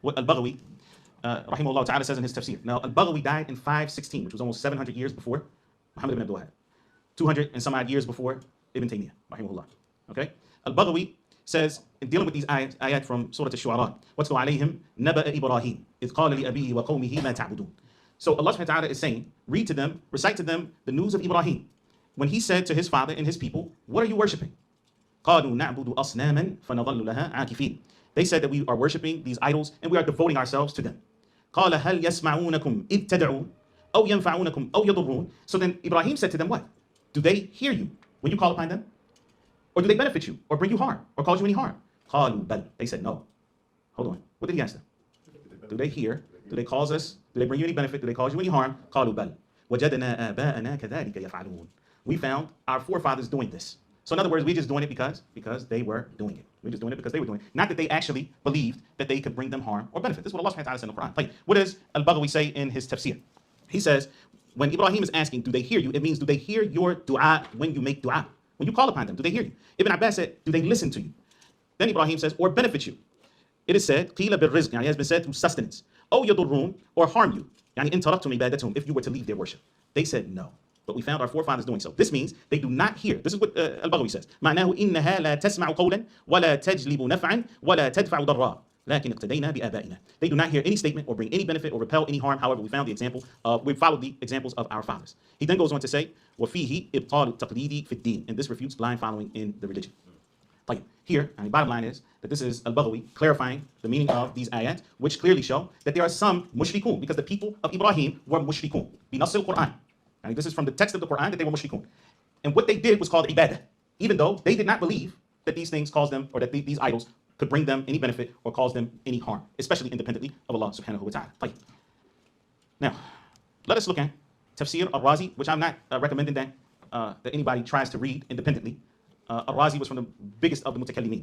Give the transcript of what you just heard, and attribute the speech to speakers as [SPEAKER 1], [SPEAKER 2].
[SPEAKER 1] what Al-Baghawi, rahimahullah ta'ala, says in his tafsir. Now, Al-Baghawi died in 516, which was almost 700 years before Muhammad ibn Abdul Wahhab. 200 and some odd years before Ibn Taymiyyah, rahimahullah. Okay? Al-Baghawi says, in dealing with these ayat from Surah Al-Shu'ara, وَاتْلُ عَلَيْهِمْ نَبَأَ إِبْرَاهِيمَ إِذْ قَالَ لِأَبِيهِ وَقَوْمِهِ مَا تَعْبُدُونَ. So Allah subhanahu wa ta'ala is saying, read to them, recite to them the news of Ibrahim, when he said to his father and his people, what are you worshipping? قَالُوا نَعْبُدُ أَصْنَامًا فَنَظَلُّ لَهَا عَاكِفِينَ. They said that we are worshipping these idols and we are devoting ourselves to them. قَالَ هَلْ يَسْمَعُونَكُمْ إِذْ تَدْعُونَ أَوْ يَنْفَعُونَكُمْ أَوْ يَضُرُّونَ. So then Ibrahim said to them what? Do they hear you when you call upon them? Or do they benefit you or bring you harm or cause you any harm? قَالُوا بَلْ. They said no. Hold on. What did he ask them? Do they hear? Do they cause us? Do they bring you any benefit? Do they cause you any harm? قَالُوا بَلْ وَجَدْنَا آبَاءَنَا كَذَلِكَ يَفْعَلُونَ. We found our forefathers doing this. So in other words, we're just doing it because they were doing it. We're just doing it because they were doing it. Not that they actually believed that they could bring them harm or benefit. This is what Allah subhanahu wa ta'ala said in the Qur'an. Like, what does Al-Baghawi say in his tafsir? He says, when Ibrahim is asking, do they hear you? It means, do they hear your dua when you make dua? When you call upon them, do they hear you? Ibn Abbas said, do they listen to you? Then Ibrahim says, or benefit you. It is said, قِيلَ بِالرِّزْقِ, it has been said through sustenance. أو يضرون, or harm you. يعني إن تركتم عبادتهم, if you were to leave their worship. They said no. But we found our forefathers doing so. This means they do not hear. This is what Al-Baghawi says. معناه إنها لا تسمع قولا ولا تجلب نفعا ولا تدفع ضرا لكن اقتدينا بآبائنا. They do not hear any statement or bring any benefit or repel any harm. However, we found the example we followed the examples of our fathers. He then goes on to say, وفيه إبطال التقليد في الدين. And this refutes blind following in the religion. Like here, I mean, bottom line is that this is Al-Baghawi clarifying the meaning of these ayat, which clearly show that there are some mushrikun, because the people of Ibrahim were mushrikun. بنص القرآن. And this is from the text of the Quran that they were mushrikun. And what they did was called ibadah, even though they did not believe that these things caused them, or that these idols could bring them any benefit or cause them any harm, especially independently of Allah subhanahu wa ta'ala. Now, let us look at Tafsir al-Razi, which I'm not recommending that anybody tries to read independently. Al-Razi was from the biggest of the mutakallimin.